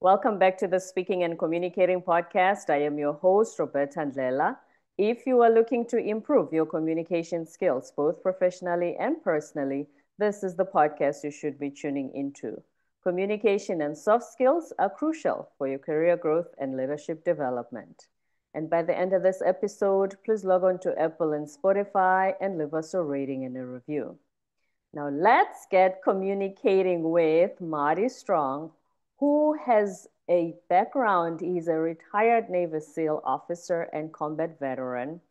Welcome back to the Speaking and Communicating podcast. I am your host, Roberta Ndlela. If you are looking to improve your communication skills, both professionally and personally, this is the podcast you should be tuning into. Communication and soft skills are crucial for your career growth and leadership development. And by the end of this episode, please log on to Apple and Spotify and leave us a rating and a review. Now, let's get communicating with Marty Strong, who has a background. He's a retired Navy SEAL officer and combat veteran.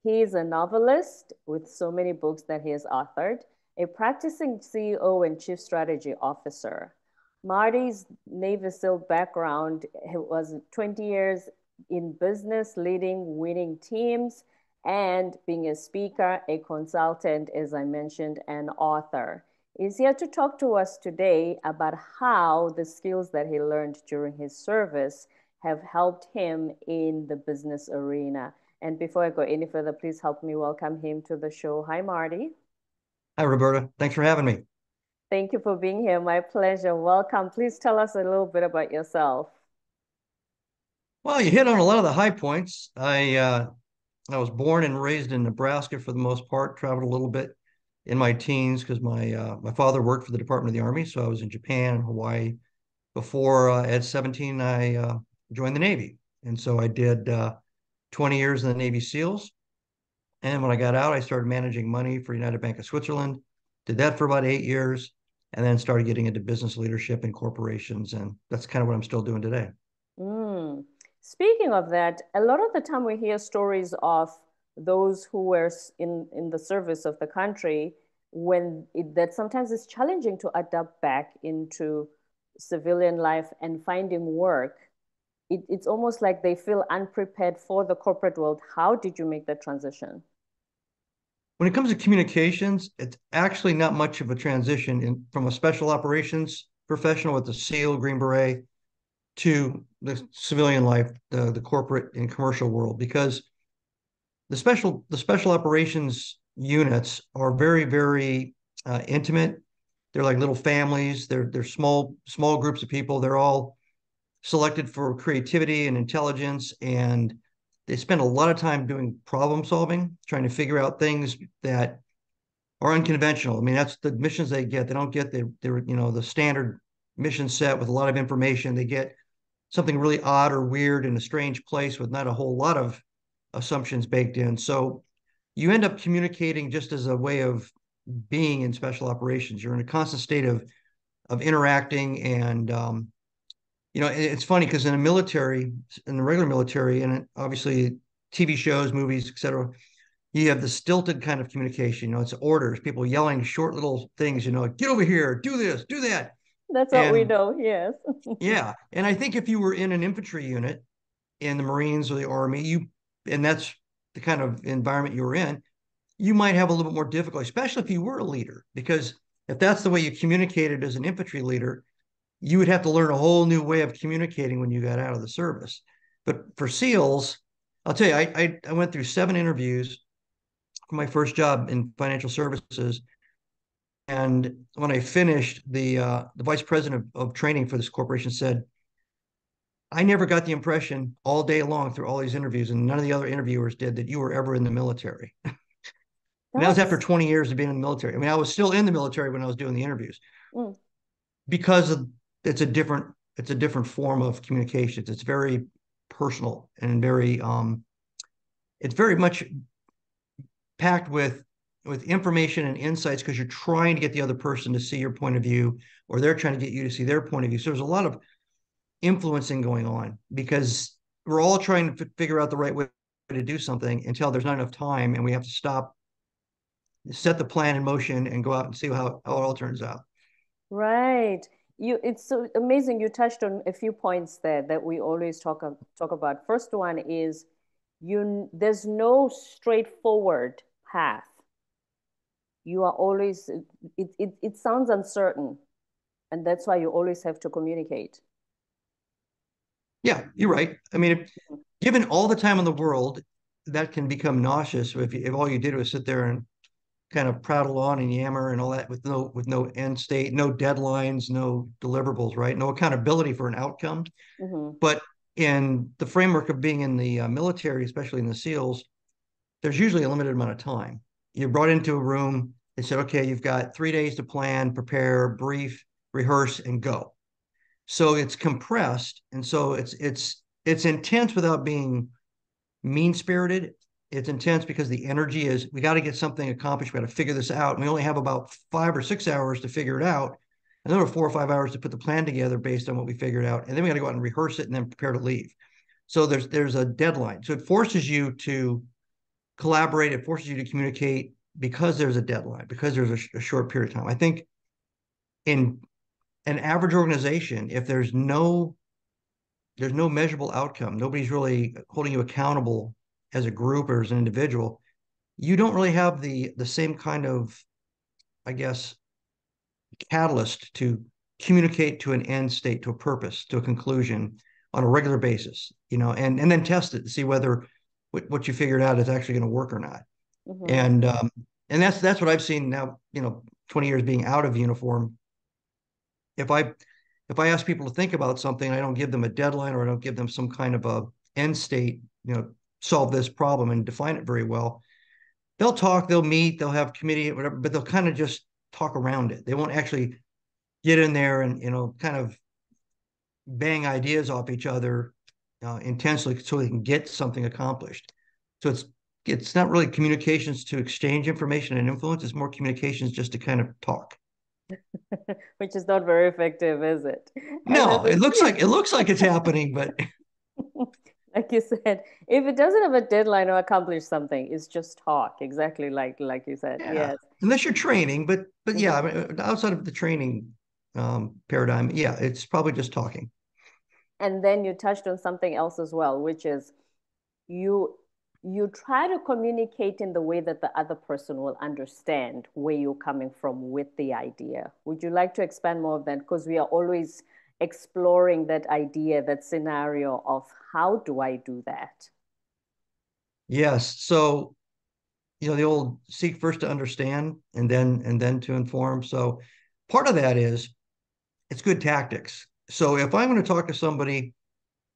He is a novelist with so many books that he has authored, a practicing CEO and chief strategy officer. Marty's Navy SEAL background was 20 years in business, leading winning teams, and being a speaker, a consultant, as I mentioned, an author. He's here to talk to us today about how the skills that he learned during his service have helped him in the business arena. And before I go any further, please help me welcome him to the show. Hi, Marty. Hi, Roberta. Thanks for having me. Thank you for being here. My pleasure. Welcome. Please tell us a little bit about yourself. Well, you hit on a lot of the high points. I was born and raised in Nebraska for the most part. Traveled a little bit in my teens because my father worked for the Department of the Army, so I was in Japan and Hawaii. Before at 17, I joined the Navy, and so I did 20 years in the Navy SEALs. And when I got out, I started managing money for United Bank of Switzerland. Did that for about 8 years, and then started getting into business leadership in corporations, and that's kind of what I'm still doing today. Mm. Speaking of that, a lot of the time we hear stories of those who were in the service of the country that sometimes it's challenging to adapt back into civilian life and finding work. It's almost like they feel unprepared for the corporate world. How did you make that transition? When it comes to communications, it's actually not much of a transition from a special operations professional with the SEAL, Green Beret, to the civilian life, the corporate and commercial world, because the special operations units are very intimate. They're like little families. They're small groups of people. They're all selected for creativity and intelligence, and they spend a lot of time doing problem solving, trying to figure out things that are unconventional. I mean, that's the missions they get. They don't get the standard mission set with a lot of information. They get something really odd or weird in a strange place with not a whole lot of assumptions baked in. So you end up communicating just as a way of being in special operations. You're in a constant state of interacting, and it's funny because in the regular military, and obviously TV shows, movies, etc., you have the stilted kind of communication. It's orders, people yelling short little things. Get over here, do this, do that, That's what we and know, yes. yeah. And I think if you were in an infantry unit in the Marines or the Army, and that's the kind of environment you were in, you might have a little bit more difficulty, especially if you were a leader, because if that's the way you communicated as an infantry leader, you would have to learn a whole new way of communicating when you got out of the service. But for SEALs, I'll tell you, I went through 7 interviews for my first job in financial services. And when I finished, the vice president of training for this corporation said, I never got the impression all day long through all these interviews, and none of the other interviewers did, that you were ever in the military. And that was after That's 20 years of being in the military. I mean, I was still in the military when I was doing the interviews mm, because it's a different form of communications. It's very personal and it's very much packed with information and insights because you're trying to get the other person to see your point of view, or they're trying to get you to see their point of view. So there's a lot of influencing going on because we're all trying to figure out the right way to do something until there's not enough time, and we have to stop, set the plan in motion, and go out and see how it all turns out. right. It's so amazing. You touched on a few points there that we always talk about. First one is there's no straightforward path. You are always it sounds uncertain, and that's why you always have to communicate. Yeah, you're right. I mean, given all the time in the world, that can become nauseous if all you did was sit there and kind of prattle on and yammer and all that with no end state, no deadlines, no deliverables, right? No accountability for an outcome. Mm-hmm. But in the framework of being in the military, especially in the SEALs, there's usually a limited amount of time. You're brought into a room. They said, okay, you've got 3 days to plan, prepare, brief, rehearse, and go. So it's compressed, and so it's intense without being mean spirited. It's intense because the energy is we got to get something accomplished. We got to figure this out. And we only have about 5 or 6 hours to figure it out. And then 4 or 5 hours to put the plan together based on what we figured out. And then we got to go out and rehearse it and then prepare to leave. So there's a deadline. So it forces you to collaborate. It forces you to communicate because there's a deadline, because there's a short period of time. I think in an average organization, if there's no measurable outcome, nobody's really holding you accountable as a group or as an individual, you don't really have the same kind of, I guess, catalyst to communicate to an end state, to a purpose, to a conclusion on a regular basis, and then test it to see whether what you figured out is actually going to work or not. Mm-hmm. And that's what I've seen now, 20 years being out of uniform. If I ask people to think about something, I don't give them a deadline or I don't give them some kind of a end state, solve this problem and define it very well. They'll talk, they'll meet, they'll have committee, whatever, but they'll kind of just talk around it. They won't actually get in there and, kind of bang ideas off each other intensely so they can get something accomplished. So it's not really communications to exchange information and influence. It's more communications just to kind of talk. Which is not very effective, is it? And at No, the it looks like it's happening, but like you said, if it doesn't have a deadline or accomplish something, it's just talk. Exactly like you said. yeah, Yes. unless you're training, but yeah, Hmm. I mean, outside of the training paradigm, yeah, it's probably just talking. And then you touched on something else as well, which is you you try to communicate in the way that the other person will understand where you're coming from with the idea. Would you like to expand more of that? Because we are always exploring that idea, that scenario of how do I do that? Yes, so the old seek first to understand and then to inform. So part of that is it's good tactics. So if I'm going to talk to somebody,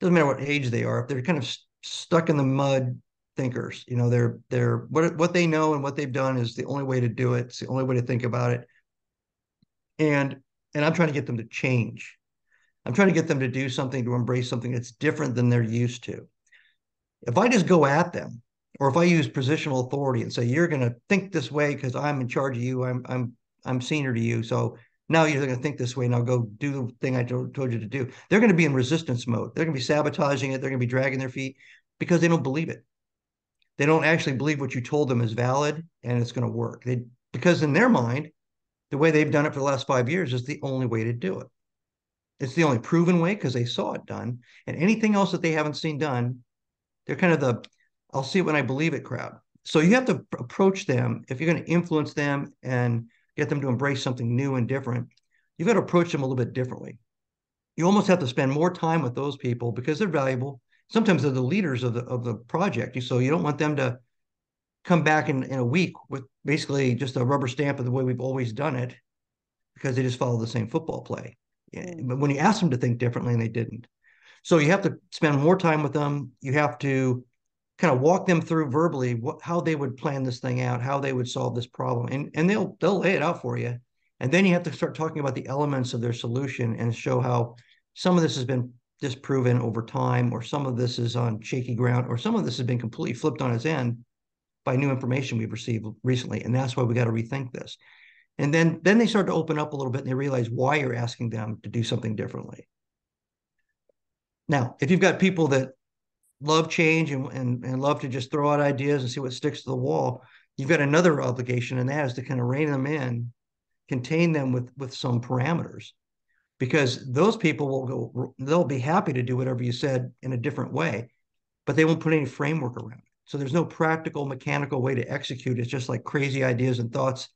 doesn't matter what age they are, if they're kind of stuck in the mud thinkers, they're what they know and what they've done is the only way to do it. It's the only way to think about it. And I'm trying to get them to change. I'm trying to get them to do something, to embrace something that's different than they're used to. If I just go at them, or if I use positional authority and say, you're going to think this way because I'm in charge of you, I'm senior to you. So now you're going to think this way. Now go do the thing I told you to do. They're going to be in resistance mode. They're going to be sabotaging it. They're going to be dragging their feet because they don't believe it. They don't actually believe what you told them is valid and it's going to work. Because in their mind, the way they've done it for the last 5 years is the only way to do it. It's the only proven way because they saw it done. And anything else that they haven't seen done, they're kind of the I'll see it when I believe it crowd. So you have to approach them if you're going to influence them and get them to embrace something new and different. You've got to approach them a little bit differently. You almost have to spend more time with those people because they're valuable. Sometimes they're the leaders of the project. So you don't want them to come back in a week with basically just a rubber stamp of the way we've always done it because they just follow the same football play. Yeah. Mm. But when you ask them to think differently and they didn't. So you have to spend more time with them. You have to kind of walk them through verbally how they would plan this thing out, how they would solve this problem, and they'll lay it out for you. And then you have to start talking about the elements of their solution and show how some of this has been disproven over time, or some of this is on shaky ground, or some of this has been completely flipped on its end by new information we've received recently. And that's why we got to rethink this. And then they start to open up a little bit and they realize why you're asking them to do something differently. Now, if you've got people that love change and love to just throw out ideas and see what sticks to the wall, you've got another obligation, and that is to kind of rein them in, contain them with some parameters, because those people they'll be happy to do whatever you said in a different way, but they won't put any framework around it. So there's no practical, mechanical way to execute. It's just like crazy ideas and thoughts,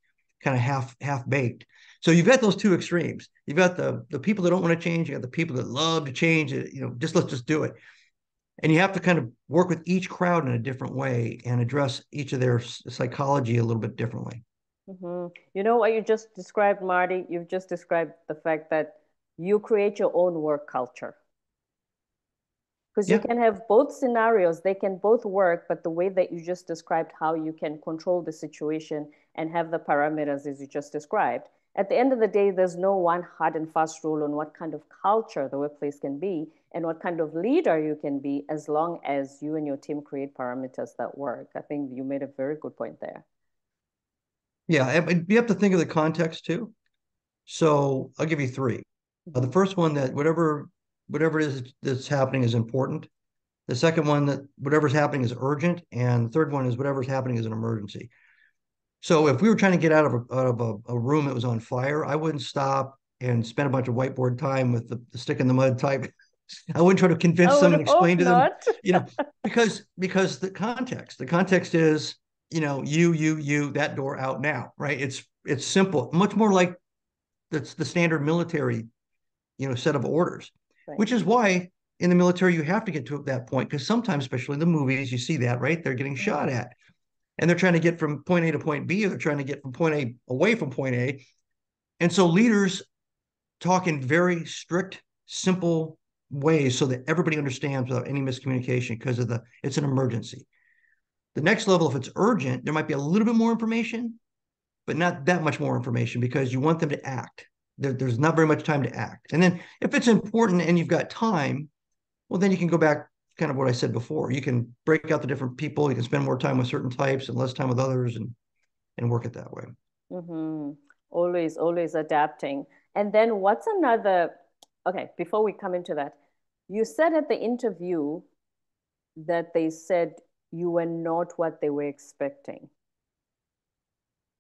kind of half baked. So you've got those two extremes. You've got the people that don't want to change. You got the people that love to change. Let's just do it. And you have to kind of work with each crowd in a different way and address each of their psychology a little bit differently. You know what you just described, Marty? You've just described the fact that you create your own work culture. Because you Yeah. can have both scenarios, they can both work, but the way that you just described how you can control the situation and have the parameters as you just described, at the end of the day, there's no one hard and fast rule on what kind of culture the workplace can be and what kind of leader you can be as long as you and your team create parameters that work. I think you made a very good point there. Yeah. And you have to think of the context too. So I'll give you three. The Mm-hmm. first one, that whatever it is that's happening is important. The second one, that whatever's happening is urgent, and the third one is whatever's happening is an emergency. So if we were trying to get out of a room that was on fire, I wouldn't stop and spend a bunch of whiteboard time with the stick in the mud type. I wouldn't try to I convince them would and explain hope to them, not. you know, because the context is, you that door out now, right? It's simple, much more like that's the standard military, set of orders, Right. which is why in the military you have to get to that point, because sometimes, especially in the movies, you see that, right? They're getting shot Mm-hmm. at and they're trying to get from point A to point B, or they're trying to get from point A away from point A. And so leaders talk in very strict, simple ways so that everybody understands without any miscommunication, because it's an emergency. The next level, if it's urgent, there might be a little bit more information, but not that much more information, because you want them to act. There's not very much time to act. And then if it's important and you've got time, well, then you can go back, kind of what I said before. You can break out the different people. You can spend more time with certain types and less time with others, and work it that way. Mm-hmm. Always, always adapting. And then what's another? Okay, before we come into that, you said at the interview that they said you were not what they were expecting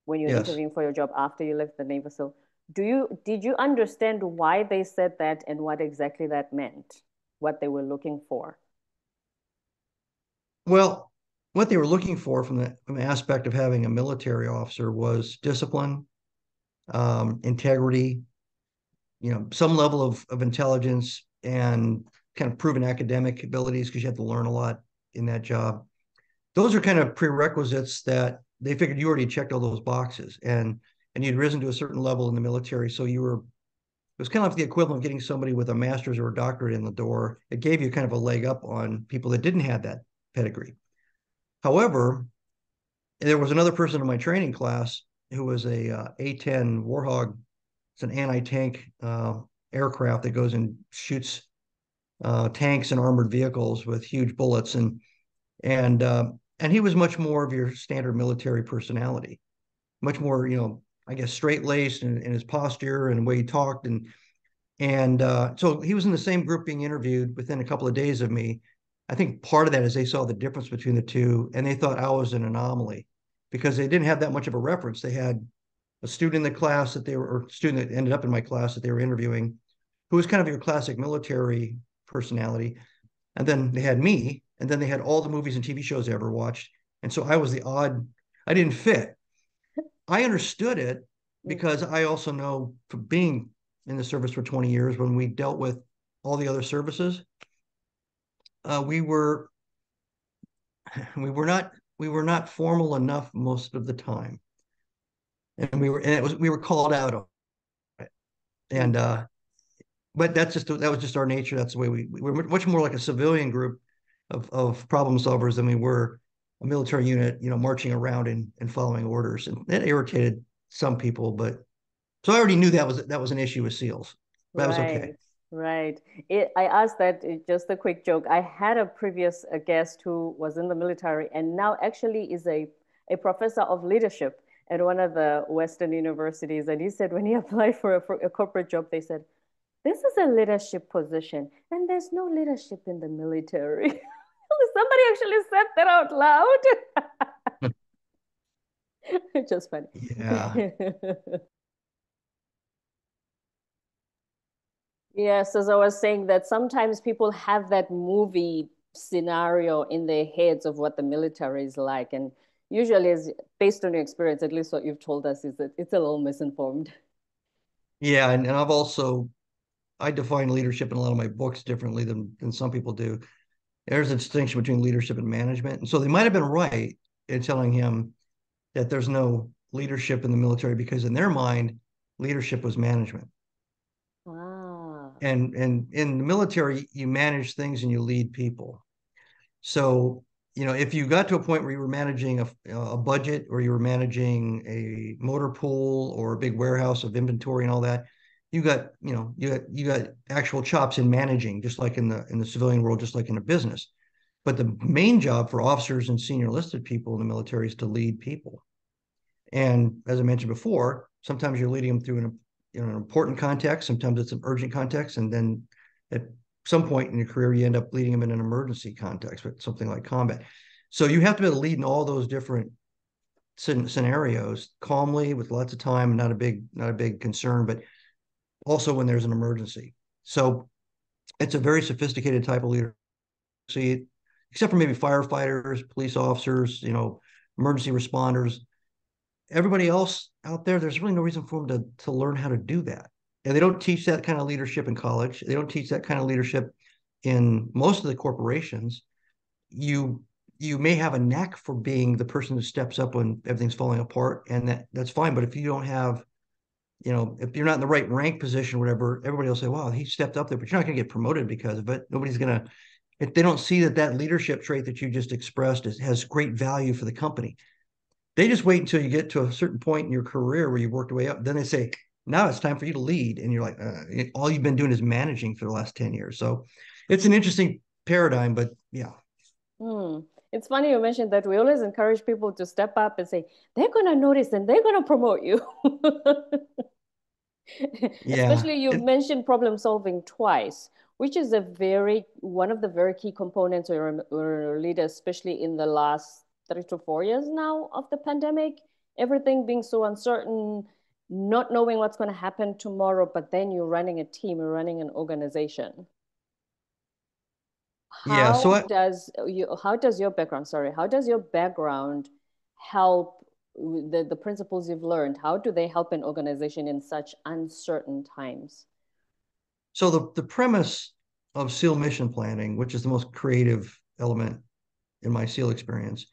when you're Yes. interviewing for your job after you left the Navy. So, did you understand why they said that and what exactly that meant? What they were looking for? Well, what they were looking for from the aspect of having a military officer was discipline, integrity, some level of intelligence, and kind of proven academic abilities, because you have to learn a lot in that job. Those are kind of prerequisites that they figured you already checked all those boxes, and you'd risen to a certain level in the military. So it was kind of like the equivalent of getting somebody with a master's or a doctorate in the door. It gave you kind of a leg up on people that didn't have that pedigree. However, there was another person in my training class who was a A-10 Warhog. It's an anti-tank aircraft that goes and shoots tanks and armored vehicles with huge bullets, and and he was much more of your standard military personality, much more, I guess, straight laced in his posture and the way he talked, and so he was in the same group being interviewed within a couple of days of me. I think part of that is they saw the difference between the two, and they thought I was an anomaly because they didn't have that much of a reference. They had a student in the class or student that ended up in my class that they were interviewing, who was kind of your classic military personality. And then they had me, and then they had all the movies and TV shows I ever watched. And so I was the odd, I didn't fit. I understood it because I also know, from being in the service for 20 years, when we dealt with all the other services, we were we were not formal enough most of the time, and we were called out on it. And Mm-hmm. but that was just our nature. That's the way we were much more like a civilian group of problem solvers than we were a military unit, marching around and following orders. And that irritated some people, but so I already knew that was an issue with SEALs. That was okay. Right, right. I asked that, just a quick joke. I had a previous guest who was in the military and now actually is a professor of leadership at one of the Western universities. And he said when he applied for a corporate job, they said, this is a leadership position and there's no leadership in the military. Somebody actually said that out loud. Just funny. Yeah. Yes, as I was saying, that sometimes people have that movie scenario in their heads of what the military is like. And usually, is based on your experience, at least what you've told us, is that it's a little misinformed. Yeah. And I define leadership in a lot of my books differently than some people do. There's a distinction between leadership and management. And so they might have been right in telling him that there's no leadership in the military because in their mind, leadership was management. Ah. And in the military, you manage things and you lead people. So, if you got to a point where you were managing a budget or you were managing a motor pool or a big warehouse of inventory and all that, you got actual chops in managing, just like in the civilian world, just like in a business. But the main job for officers and senior enlisted people in the military is to lead people. And as I mentioned before, sometimes you're leading them through an important context, sometimes it's an urgent context, and then at some point in your career, you end up leading them in an emergency context, with something like combat. So you have to be able to lead in all those different scenarios calmly with lots of time, not a big concern, but also when there's an emergency. So it's a very sophisticated type of leadership, except for maybe firefighters, police officers, emergency responders. Everybody else out there, there's really no reason for them to learn how to do that. And they don't teach that kind of leadership in college. They don't teach that kind of leadership in most of the corporations. You may have a knack for being the person who steps up when everything's falling apart, and that's fine. But if you don't have, if you're not in the right rank position, whatever, everybody will say, "Wow, he stepped up there," but you're not going to get promoted because of it. Nobody's going to. If they don't see that leadership trait that you just expressed has great value for the company, they just wait until you get to a certain point in your career where you worked your way up. Then they say, now it's time for you to lead. And you're like, all you've been doing is managing for the last 10 years. So it's an interesting paradigm, but yeah. Hmm. It's funny you mentioned that. We always encourage people to step up and say, they're going to notice and they're going to promote you. Yeah. Especially you mentioned problem solving twice, which is one of the very key components or leader, especially in the last 3 to 4 years now of the pandemic. Everything being so uncertain, not knowing what's going to happen tomorrow, but then you're running a team, you're running an organization. Yeah. So How does your background, sorry, how does your background help the principles you've learned? How do they help an organization in such uncertain times? the premise of SEAL mission planning, which is the most creative element in my SEAL experience,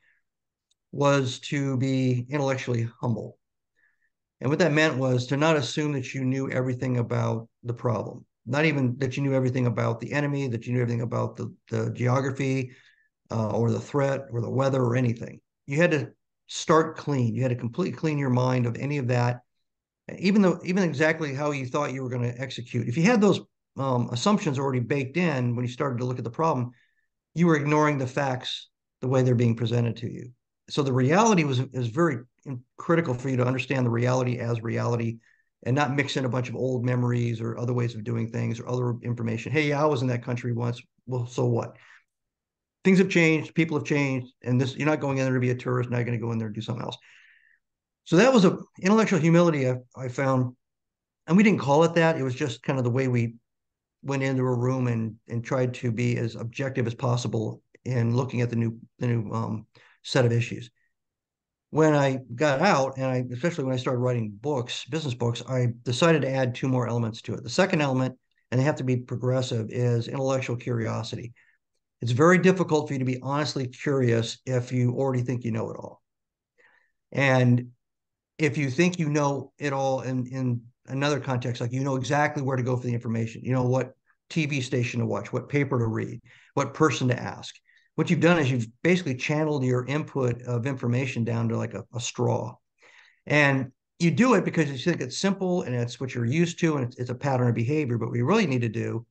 was to be intellectually humble. And what that meant was to not assume that you knew everything about the problem, not even that you knew everything about the enemy, that you knew everything about the geography or the threat or the weather or anything. You had to start clean. You had to completely clean your mind of any of that, even exactly how you thought you were going to execute. If you had those assumptions already baked in when you started to look at the problem, you were ignoring the facts the way they're being presented to you. So the reality is very critical for you to understand the reality as reality and not mix in a bunch of old memories or other ways of doing things or other information. Hey, yeah, I was in that country once. Well, so what? Things have changed, people have changed, and this you're not going in there to be a tourist, now you're going to go in there and do something else. So that was a intellectual humility I found, and we didn't call it that. It was just kind of the way we went into a room and tried to be as objective as possible in looking at the new set of issues. When I got out, and especially when I started writing books, business books, I decided to add two more elements to it. The second element, and they have to be progressive, is intellectual curiosity. It's very difficult for you to be honestly curious if you already think you know it all. And if you think you know it all in another context, like you know exactly where to go for the information, you know what TV station to watch, what paper to read, what person to ask. What you've done is you've basically channeled your input of information down to like a straw. And you do it because you think it's simple and it's what you're used to and it's a pattern of behavior. But what you really need to do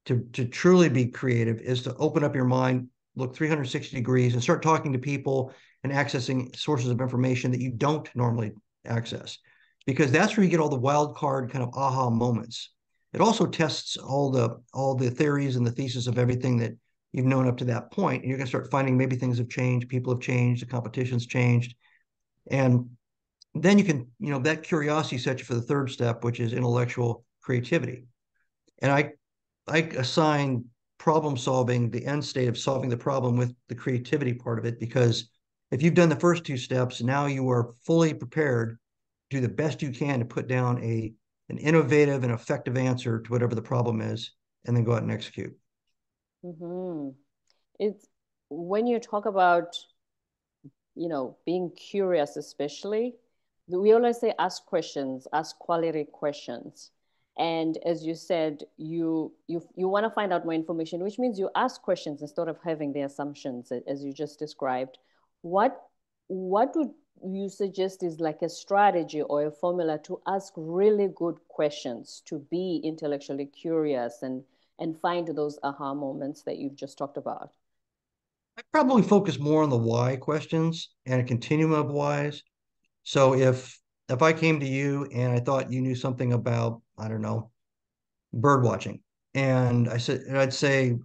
to truly be creative is to open up your mind, look 360 degrees, and start talking to people and accessing sources of information that you don't normally access, because that's where you get all the wild card kind of aha moments. It also tests all the theories and the thesis of everything that you've known up to that point, and you're going to start finding maybe things have changed, people have changed, the competition's changed, and then you can, that curiosity sets you for the third step, which is intellectual creativity. And I assign problem solving the end state of solving the problem with the creativity part of it, because if you've done the first two steps, now you are fully prepared to do the best you can to put down an innovative and effective answer to whatever the problem is, and then go out and execute. Mm-hmm. It's when you talk about, being curious, especially, we always say ask questions, ask quality questions. And as you said, you want to find out more information, which means you ask questions instead of having the assumptions, as you just described. What what would you suggest is like a strategy or a formula to ask really good questions, to be intellectually curious and find those aha moments that you've just talked about? I probably focus more on the why questions and a continuum of whys. So if I came to you and I thought you knew something about, I don't know, bird watching, and I'd say,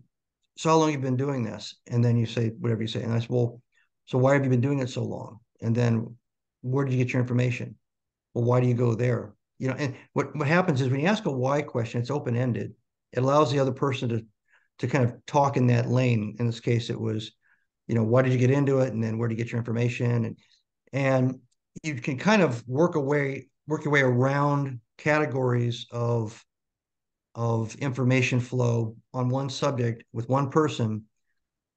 so how long have you been doing this? And then you say whatever you say. And I said, well, so why have you been doing it so long? And then where did you get your information? Well, why do you go there? You know, and what happens is when you ask a why question, it's open-ended. It allows the other person to kind of talk in that lane. In this case, it was, why did you get into it? And then where did you get your information? And you can kind of work your way around categories of information flow on one subject with one person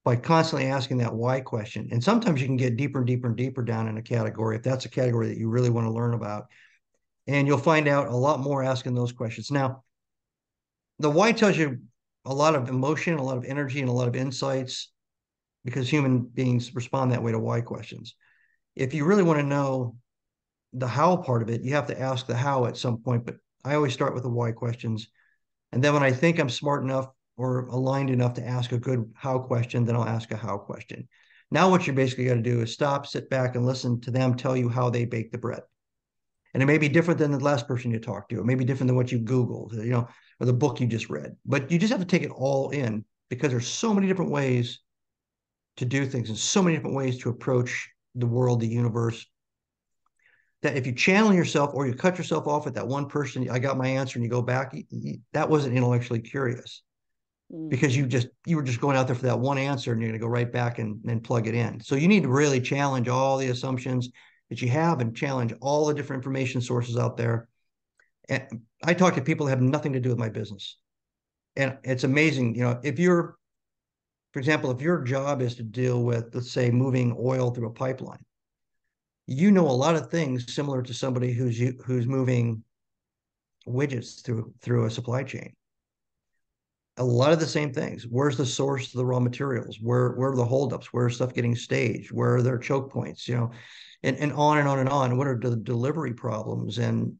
by constantly asking that why question. And sometimes you can get deeper and deeper and deeper down in a category if that's a category that you really want to learn about. And you'll find out a lot more asking those questions. Now, the why tells you a lot of emotion, a lot of energy, and a lot of insights because human beings respond that way to why questions. If you really want to know the how part of it, you have to ask the how at some point. But I always start with the why questions. And then when I think I'm smart enough or aligned enough to ask a good how question, then I'll ask a how question. Now, what you basically got to do is stop, sit back, and listen to them tell you how they bake the bread. And it may be different than the last person you talked to. It may be different than what you Googled, or the book you just read. But you just have to take it all in because there's so many different ways to do things and so many different ways to approach the world, the universe, that if you channel yourself or you cut yourself off at that one person, I got my answer, and you go back, that wasn't intellectually curious because you were just going out there for that one answer, and you're going to go right back and plug it in. So you need to really challenge all the assumptions that you have and challenge all the different information sources out there. And I talk to people that have nothing to do with my business. And it's amazing, for example, if your job is to deal with, let's say, moving oil through a pipeline, you know a lot of things similar to somebody who's moving widgets through a supply chain. A lot of the same things. Where's the source of the raw materials? Where are the holdups? Where is stuff getting staged? Where are their choke points? And on and on and on. What are the delivery problems? And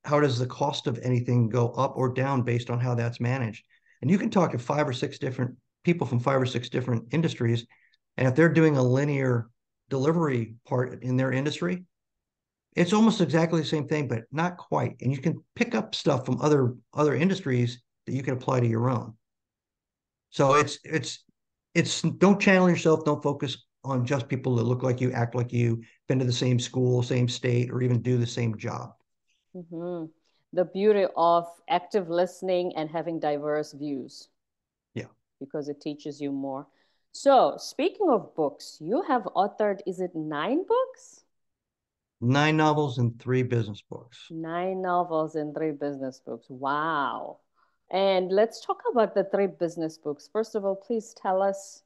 how does the cost of anything go up or down based on how that's managed? And you can talk to 5 or 6 different people from 5 or 6 different industries, and if they're doing a linear delivery part in their industry, it's almost exactly the same thing, but not quite. And you can pick up stuff from other industries that you can apply to your own. So it's don't channel yourself, don't focus on just people that look like you, act like you, been to the same school, same state, or even do the same job. Mm-hmm. The beauty of active listening and having diverse views Yeah. because it teaches you more. So, speaking of books, you have authored, is it 9 books? 9 novels and 3 business books. 9 novels and 3 business books. Wow. And let's talk about the 3 business books. First of all, please tell us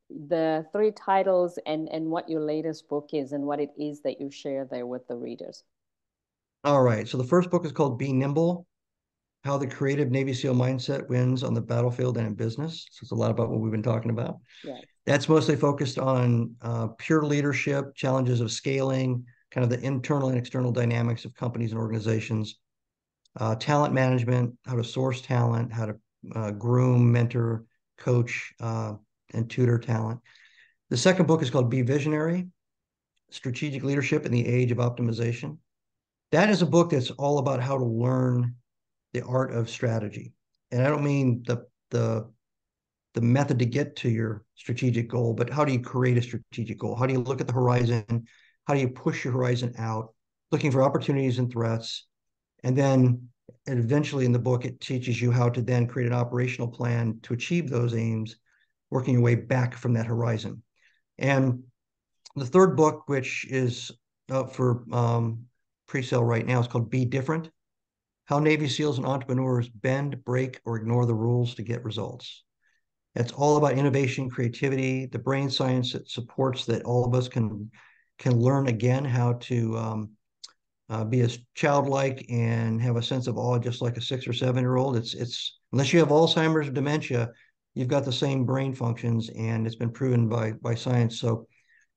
the 3 titles and what your latest book is and what it is that you share there with the readers. All right. So the first book is called Be Nimble: How the Creative Navy SEAL Mindset Wins on the Battlefield and in Business. So it's a lot about what we've been talking about. Yes. That's mostly focused on pure leadership, challenges of scaling, kind of the internal and external dynamics of companies and organizations, talent management, how to source talent, how to groom, mentor, coach, and tutor talent. The second book is called Be Visionary: Strategic Leadership in the Age of Optimization. That is a book that's all about how to learn the art of strategy. And I don't mean the method to get to your strategic goal, but how do you create a strategic goal? How do you look at the horizon? How do you push your horizon out, looking for opportunities and threats? And then and eventually in the book, it teaches you how to then create an operational plan to achieve those aims, working your way back from that horizon. And the third book, which is up for pre-sale right now, is called Be Different: How Navy SEALs and Entrepreneurs Bend, Break, or Ignore the Rules to Get Results. It's all about innovation, creativity, the brain science that supports that all of us can learn again how to be as childlike and have a sense of awe, just like a 6 or 7 year old. It's unless you have Alzheimer's or dementia, you've got the same brain functions, and it's been proven by science. So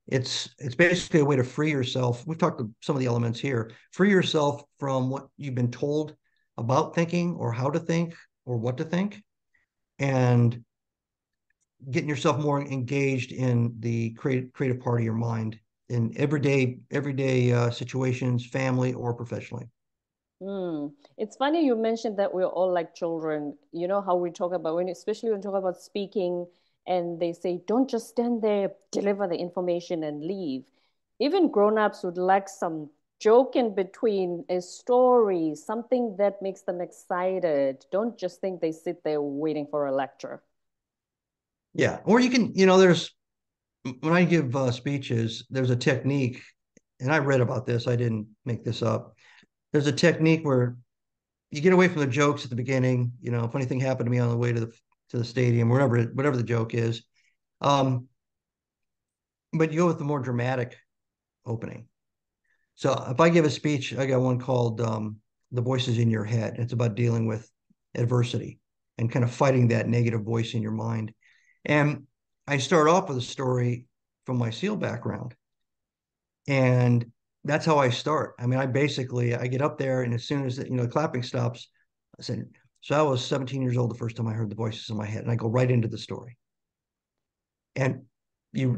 it's basically a way to free yourself. We've talked to some of the elements here. Free yourself from what you've been told about thinking or how to think or what to think, and getting yourself more engaged in the creative part of your mind in everyday situations, family or professionally. Mm. It's funny you mentioned that we're all like children. You know how we talk about when, especially when we talk about speaking, and they say, don't just stand there, deliver the information and leave. Even grown-ups would like some joke in between, a story, something that makes them excited. Don't just think they sit there waiting for a lecture. Yeah, or you can, there's when I give speeches, there's a technique, and I read about this. I didn't make this up. There's a technique where you get away from the jokes at the beginning. Funny thing happened to me on the way to the stadium, whatever the joke is. Um, but you go with the more dramatic opening. So if I give a speech, I got one called "The Voices in Your Head." It's about dealing with adversity and kind of fighting that negative voice in your mind. And I start off with a story from my SEAL background, and that's how I start. I mean, I get up there, and as soon as the clapping stops, I said, "So I was 17 years old the first time I heard the voices in my head," and I go right into the story. And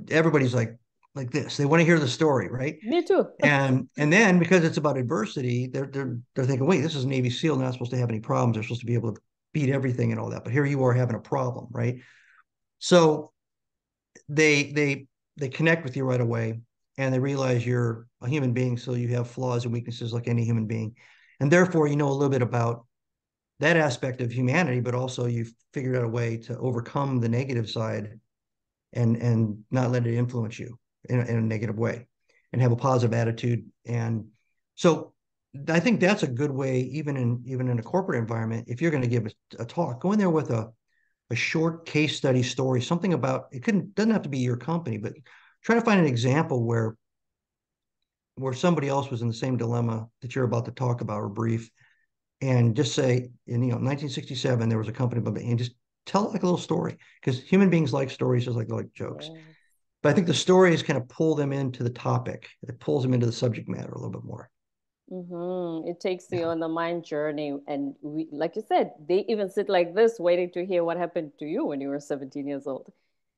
everybody's like this. They want to hear the story, right? Me too. And then because it's about adversity, they're thinking, wait, this is a Navy SEAL, they're not supposed to have any problems. They're supposed to be able to beat everything and all that. But here you are having a problem, right? So they connect with you right away, and they realize you're a human being, so you have flaws and weaknesses like any human being. And therefore, you know a little bit about that aspect of humanity, but also you've figured out a way to overcome the negative side and not let it influence you in a negative way, and have a positive attitude. And so I think that's a good way, even in a corporate environment. If you're going to give a talk, go in there with a short case study story, something about it. Doesn't have to be your company, but try to find an example where somebody else was in the same dilemma that you're about to talk about or brief, and just say, in 1967 there was a company, and just tell it like a little story, because human beings like stories just like jokes. Yes. But I think the stories kind of pull them into the topic. It pulls them into the subject matter a little bit more. It takes you Yeah. on the mind journey. And we, like you said, they even sit like this, waiting to hear what happened to you when you were 17 years old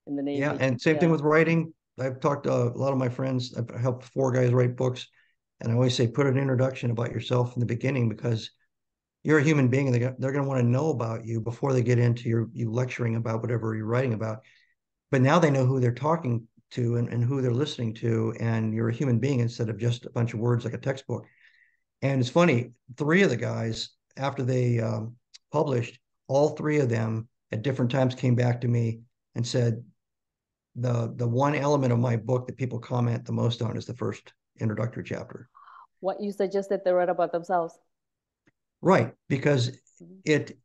in the Yeah. Navy. And same thing Yeah. with writing. I've talked to a lot of my friends. I've helped 4 guys write books. And I always say, put an introduction about yourself in the beginning, because you're a human being, and they're going to want to know about you before they get into you lecturing about whatever you're writing about. But now they know who they're talking to, and who they're listening to. And you're a human being instead of just a bunch of words like a textbook. And it's funny, 3 of the guys, after they published, all 3 of them at different times came back to me and said, the one element of my book that people comment the most on is the first introductory chapter. What you suggested they read about themselves. Right, because Mhm. it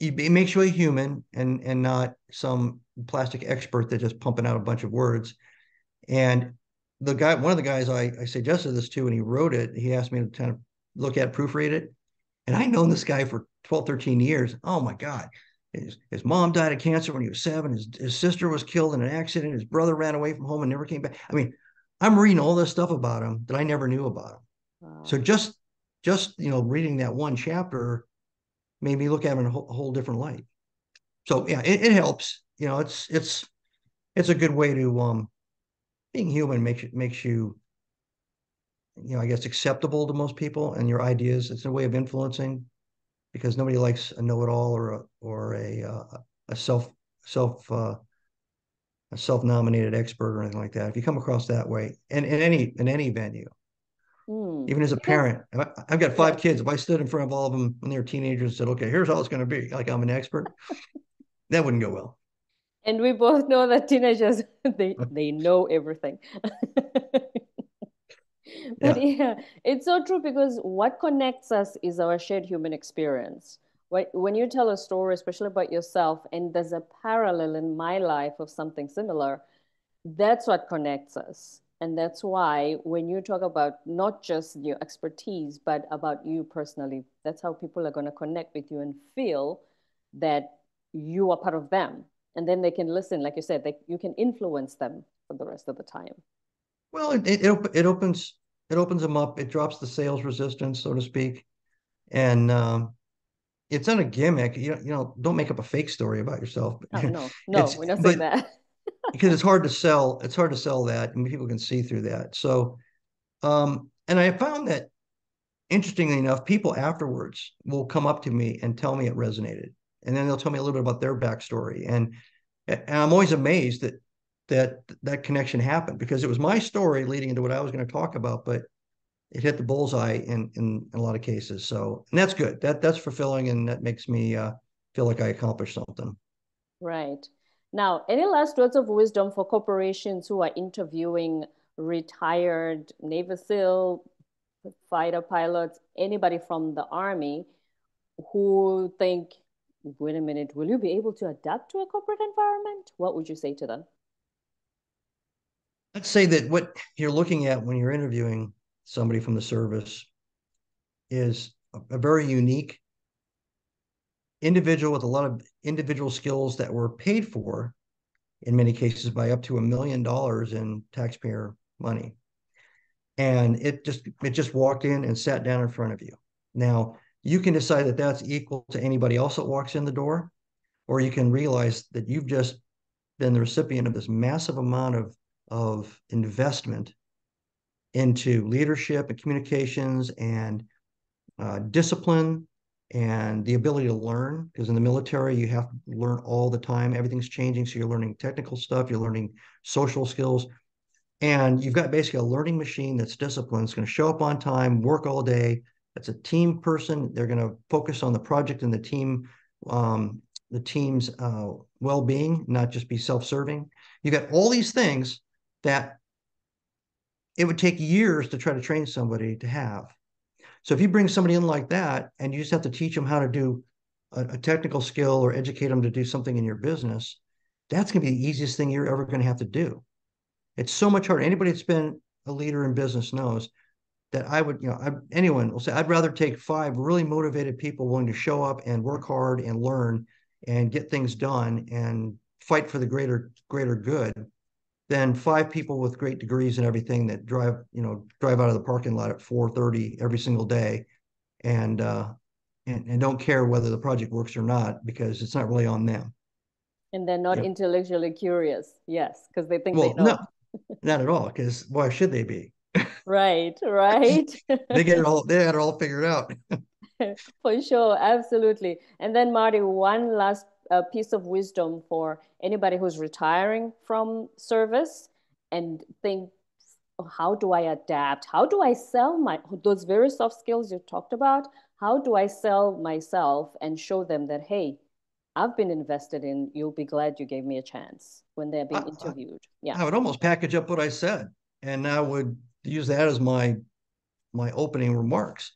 it makes you a human, and not some plastic expert that just pumping out a bunch of words. And one of the guys I suggested this to, and he wrote it. He asked me to kind of look at, proofread it. And I've known this guy for 12, 13 years. Oh my God. His mom died of cancer when he was 7. His sister was killed in an accident. His brother ran away from home and never came back. I mean, I'm reading all this stuff about him that I never knew about him. So Wow. just reading that one chapter made me look at him in a whole different light. So yeah, it helps. It's a good way to being human makes you, I guess, acceptable to most people and your ideas. It's a way of influencing, because nobody likes a know-it-all, or a self-nominated expert or anything like that. If you come across that way, and in any venue, even as a Because, parent, I've got yes. 5 kids. If I stood in front of all of them when they were teenagers and said, "Okay, here's how it's going to be," like I'm an expert, that wouldn't go well. And we both know that teenagers, they know everything. But Yeah, yeah, it's so true, because what connects us is our shared human experience. When you tell a story, especially about yourself, and there's a parallel in my life of something similar, that's what connects us. And that's why when you talk about not just your expertise, but about you personally, that's how people are going to connect with you and feel that you are part of them. And then they can listen, like you said, you can influence them for the rest of the time. Well, it opens them up. It drops the sales resistance, so to speak, and it's not a gimmick. Don't make up a fake story about yourself. Oh, no, no, It's we're not saying but that. because it's hard to sell. It's hard to sell that, and people can see through that. So, and I found that interestingly enough, people afterwards will come up to me and tell me it resonated, and then they'll tell me a little bit about their backstory, and I'm always amazed that connection happened because it was my story leading into what I was going to talk about, but it hit the bullseye in a lot of cases. So, and that's good. That's fulfilling, and that makes me feel like I accomplished something. Right. Now, any last words of wisdom for corporations who are interviewing retired Navy SEAL, fighter pilots, anybody from the Army who think, wait a minute, will you be able to adapt to a corporate environment? What would you say to them? Let's say that what you're looking at when you're interviewing somebody from the service is a very unique individual with a lot of individual skills that were paid for in many cases by up to $1 million in taxpayer money. And it just walked in and sat down in front of you. Now you can decide that that's equal to anybody else that walks in the door, or you can realize that you've just been the recipient of this massive amount of investment into leadership and communications and discipline and the ability to learn. Because in the military, you have to learn all the time. Everything's changing. So you're learning technical stuff, you're learning social skills, and you've got basically a learning machine that's disciplined. It's going to show up on time, work all day. That's a team person. They're going to focus on the project and the team's well-being, not just be self-serving. You got all these things that it would take years to try to train somebody to have. So if you bring somebody in like that and you just have to teach them how to do a technical skill or educate them to do something in your business, that's going to be the easiest thing you're ever going to have to do. It's so much harder. Anybody that's been a leader in business knows that anyone will say, I'd rather take five really motivated people willing to show up and work hard and learn and get things done and fight for the greater good than five people with great degrees and everything that drive out of the parking lot at 4:30 every single day and don't care whether the project works or not because it's not really on them. And they're not You know, intellectually curious. Yes, because they think they well, no, know. not at all. Because why should they be? Right, right. They had it all figured out. For sure, absolutely. And then, Marty, one last piece of wisdom for anybody who's retiring from service and think, "Oh, how do I adapt? How do I sell those very soft skills you talked about? How do I sell myself and show them that, hey, I've been invested in, you'll be glad you gave me a chance when they're being I, interviewed." Yeah. I would almost package up what I said, and I would use that as my opening remarks.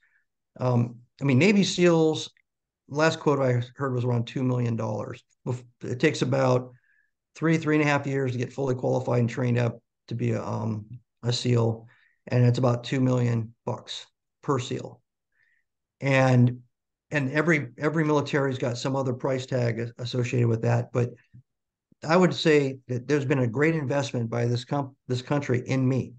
I mean, Navy SEALs. Last quote I heard was around $2 million. It takes about 3.5 years to get fully qualified and trained up to be a SEAL, and it's about $2 million per SEAL. And every military's got some other price tag associated with that, but I would say that there's been a great investment by this country in me,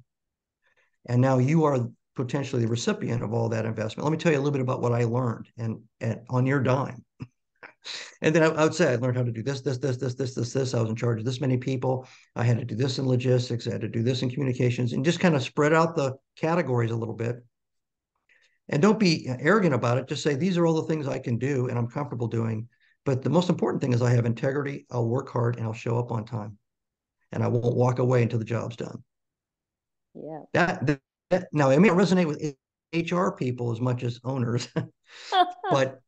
and now you are potentially the recipient of all that investment. Let me tell you a little bit about what I learned, and on your dime. And then I would say I learned how to do this. I was in charge of this many people. I had to do this in logistics. I had to do this in communications, and just kind of spread out the categories a little bit. And don't be arrogant about it. Just say these are all the things I can do and I'm comfortable doing. But the most important thing is I have integrity. I'll work hard and I'll show up on time, and I won't walk away until the job's done. Yeah. That now it may not resonate with HR people as much as owners, but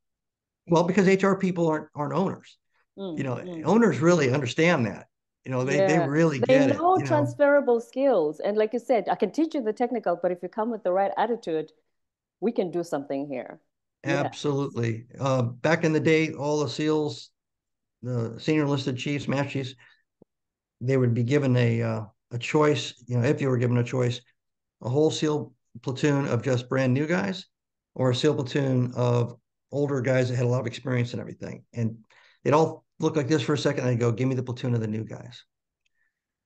well, because HR people aren't owners. Mm. Owners really understand that. They Yeah. really They get it. know transferable skills. And like you said, I can teach you the technical, but if you come with the right attitude, we can do something here. Yeah. Absolutely. Back in the day, all the SEALs, the senior enlisted chiefs, master chiefs, they would be given a choice, if you were given a choice, a whole SEAL platoon of just brand new guys or a SEAL platoon of older guys that had a lot of experience and everything. And it all looked like this for a second. And I go, give me the platoon of the new guys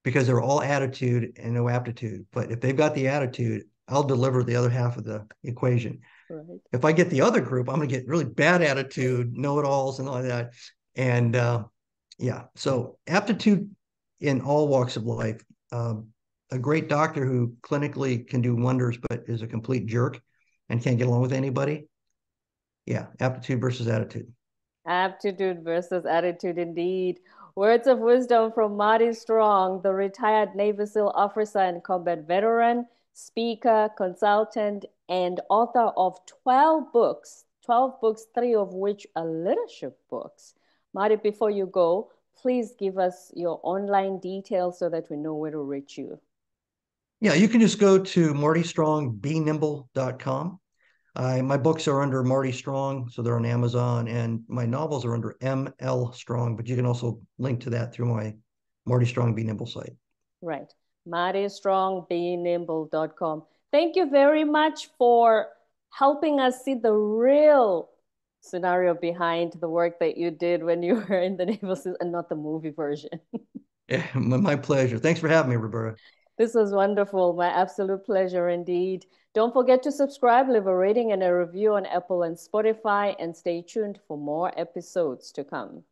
because they're all attitude and no aptitude. But if they've got the attitude, I'll deliver the other half of the equation. Right. If I get the other group, I'm going to get really bad attitude, know-it-alls and all that. And yeah, so aptitude in all walks of life. A great doctor who clinically can do wonders, but is a complete jerk and can't get along with anybody. Yeah, aptitude versus attitude. Aptitude versus attitude, indeed. Words of wisdom from Marty Strong, the retired Navy SEAL officer and combat veteran, speaker, consultant, and author of 12 books. 12 books, three of which are leadership books. Marty, before you go, please give us your online details so that we know where to reach you. Yeah, you can just go to martystrongbenimble.com. My books are under Marty Strong, so they're on Amazon, and my novels are under ML Strong, but you can also link to that through my Marty Strong Be Nimble site. Right. MartyStrongBeNimble.com. Thank you very much for helping us see the real scenario behind the work that you did when you were in the Naval Seas and not the movie version. Yeah, my pleasure. Thanks for having me, Roberta. This was wonderful. My absolute pleasure indeed. Don't forget to subscribe, leave a rating and a review on Apple and Spotify, and stay tuned for more episodes to come.